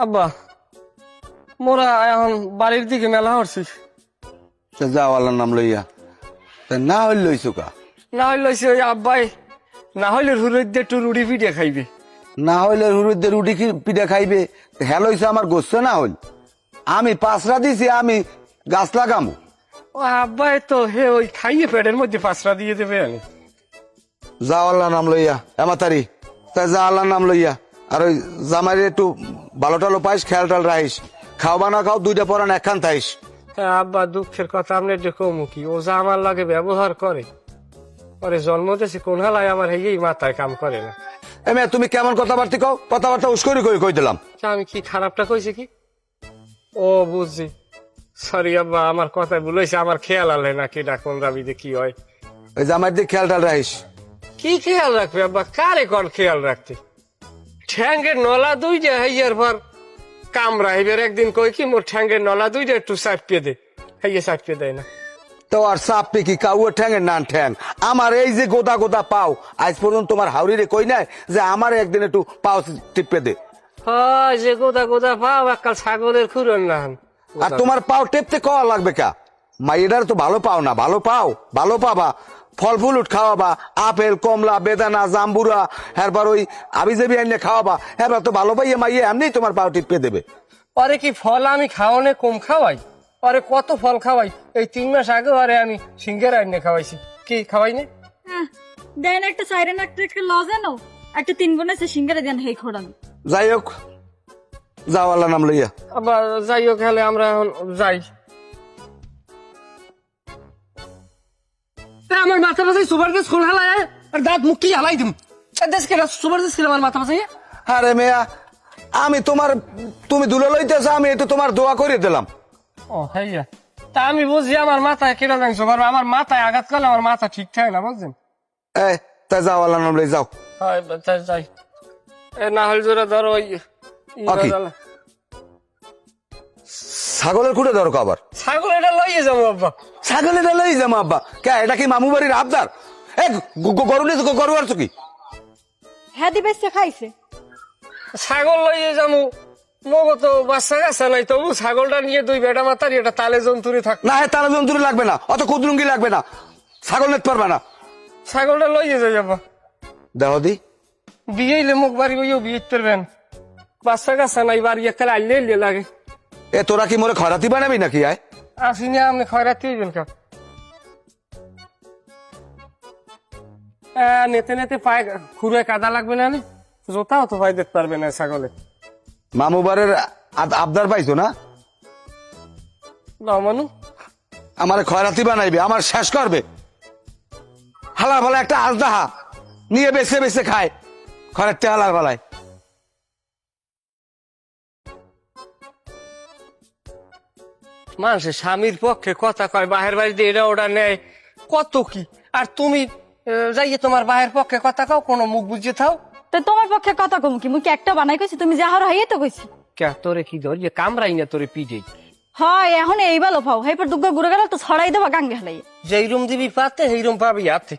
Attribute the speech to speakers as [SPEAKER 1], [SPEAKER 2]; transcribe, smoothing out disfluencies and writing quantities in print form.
[SPEAKER 1] আব্বা মোরা এখন বাড়ির দিকে মেলা হচ্ছি।
[SPEAKER 2] যাও আল্লাহর নাম লইয়া না হইল লইছো কা
[SPEAKER 1] না হইলে লইছে ওই আব্বাই না হইলে হুরুদ্দে একটু রুটি পিঠে খাইবে।
[SPEAKER 2] না হইলে হুরুদের রুটি পিঠা খাইবে। হ্যাঁ লইছে আমার গোস্ত না হইল আমি পাঁচরা দিছি আমি গাছ লাগামো।
[SPEAKER 1] ও আব্বাই তো হে ওই খাইয়ে পেটের মধ্যে পাঁচরা দিয়ে দেবে। আমি
[SPEAKER 2] যাও আল্লাহর নাম লইয়া এমাতারি তাই যা আল্লাহর নাম লইয়া। আর ওই জামাইরে একটু ভালো টালো পাইস খেয়াল টাল রাখিস। খাওয়া না খাও দুইটা পরান একখান থাইস।
[SPEAKER 1] হ্যাঁ আব্বা দুঃখের কথা আপনি যে কমু কি ও যা আমার লাগে ব্যবহার করে পরে জন্ম দিয়েছে কোন হালায় আমার এই মাথায় কাম করে না।
[SPEAKER 2] এমে তুমি কেমন কথাবার্তা কও? কথাবার্তা উস্করি করে কই দিলাম।
[SPEAKER 1] আমি কি খারাপটা কইছি কি? ও বুঝছি, সরি আব্বা আমার কথায় ভুলেছে। আমার খেয়াল আলে না কি ডাকুন রাবিতে কি হয়।
[SPEAKER 2] ওই জামাইর দিকে খেয়াল টাল রাখিস।
[SPEAKER 1] কি খেয়াল রাখবে আব্বা? কারে কোন খেয়াল রাখতে? ঠ্যাঙ্গের নলা দুইটা হাইয়ার পর কামড়া হইবার একদিন কই কি মোর ঠ্যাঙ্গের নলা দুইটা একটু চাপিয়ে দে, হাইয়া চাপিয়ে দেয় না।
[SPEAKER 2] তো আর চাপে কি কাউর ঠ্যাঙের নান ঠ্যাং। আমার এই যে গোদা গোদা পাও আজ পর্যন্ত তোমার হাউরিরে কই নাই যে আমার একদিন একটু পাও টিপে দে।
[SPEAKER 1] হয় যে গোদা গোদা পাও একাল ছাগলের খুরন না।
[SPEAKER 2] আর তোমার পাও টেপতে কওয়া লাগবে কা? মাইয়েটার তো ভালো পাও না, ভালো পাও ভালো পাবা। ফল ফুল উঠ খাওয়াবা, আপেল কমলা বেদানা জাম্বুরা এরপর ওই আবি জাবি আইনে খাওয়াবা। এবার তো ভালো পাইয়ে মাইয়ে এমনি তোমার পাও টিপে দেবে।
[SPEAKER 1] পরে কি ফল আমি খাওয়ানে কম খাওয়াই? পরে কত ফল খাওয়াই? এই 3 মাস আগে আরে আমি সিঙ্গার আইনে খাওয়াইছি। কি খাওয়াই না?
[SPEAKER 3] দেন একটা সাইরেন একটা লজেনো একটা 3 বোনাসে সিঙ্গারে দেন হেই খোড়ান।
[SPEAKER 2] যাই হোক যাও আল্লাহ নাম লইয়া।
[SPEAKER 1] আবার যাই হোক হলে আমরা এখন যাই। আমার মাথা বাসাই সুপার দেশ খোল হালায় আর দাঁত মুখ কি হালাই দিম। দেশকে সুপার দেশ আমার মাথা বাসাই।
[SPEAKER 2] আরে মেয়া আমি তোমার তুমি দুলে লইতেছ আমি এটা তোমার দোয়া করে দিলাম।
[SPEAKER 1] ও হইয়া তা আমি বুঝি আমার মাথায় কেটে জানছো পারবো। আমার মাথায় আঘাত করলে আমার মাথা ঠিক থাকে না বুঝছেন।
[SPEAKER 2] এই তাই যাও আল্লাহ নাম লই যাও।
[SPEAKER 1] হয় তাই যাই। এ না হলে জোরে ধরো ওই
[SPEAKER 2] ওকে। ছাগলের কুটে দরকার আবার?
[SPEAKER 1] ছাগল এটা লইয়ে যাবো আব্বা।
[SPEAKER 2] ছাগল এটা লই যাবো আব্বা কে? এটা কি মামু বাড়ির আবদার? গরু নিয়ে গরু আরছো কি?
[SPEAKER 3] হ্যাঁ দিবেছে খাইছে।
[SPEAKER 1] ছাগল লইয়ে যাবো মগো তো বাচ্চা কাচ্চা নাই তবু ছাগলটা নিয়ে 2 বেটা মাতারি এটা তালে জন্তুরি থাক
[SPEAKER 2] না হ্যাঁ তারা জন্তুরি লাগবে না, অত কুদরুঙ্গি লাগবে না, ছাগল নিতে পারবে না।
[SPEAKER 1] ছাগলটা লইয়ে যাই আব্বা।
[SPEAKER 2] দেহ দি
[SPEAKER 1] বিয়েইলে মুখ বাড়ি বইও বিয়ে করবেন। বাচ্চা কাচ্চা নাই বাড়ি একটা আইলে লাগে।
[SPEAKER 2] এ তোরা কি মোরে খরাতি বানাবি নাকি? আয়
[SPEAKER 1] আসিনি আপনি খয়রাতি হইবেন কা? নেতে নেতে পায়ে খুঁড়ে কাদা লাগবে না? জোতাও তো পায়ে দেখতে পারবে না ছাগলে।
[SPEAKER 2] মামু বাড়ির আবদার পাইছো না?
[SPEAKER 1] না মানু
[SPEAKER 2] আমার খয়রাতি বানাইবে, আমার শেষ করবে। হালার ভালা একটা আজদাহা নিয়ে বেছে বেছে খায় খরাতে হালার ভালায়।
[SPEAKER 1] মানুষের স্বামীর পক্ষে কথা কয় বাহের বাড়িতে এটা ওটা নেয় কত কি। আর তুমি যাইয়ে তোমার বাহের পক্ষে কথা কও কোনো মুখ বুঝিয়ে থাও।
[SPEAKER 3] তো তোমার পক্ষে কথা কম কি মুই কি একটা বানাই কইছি তুমি যাহার হাইয়ে তো কইছি।
[SPEAKER 1] কে তোরে কি ধর যে কামড়াই না তোরে পিঠে?
[SPEAKER 3] হয় এখন এই ভালো পাও হেই পর দুগ্গা ঘুরে গেল তো ছড়াই দেবা গাঙ্গে হালাই।
[SPEAKER 1] যেই রুম দিবি পাতে সেই রুম পাবি হাতে।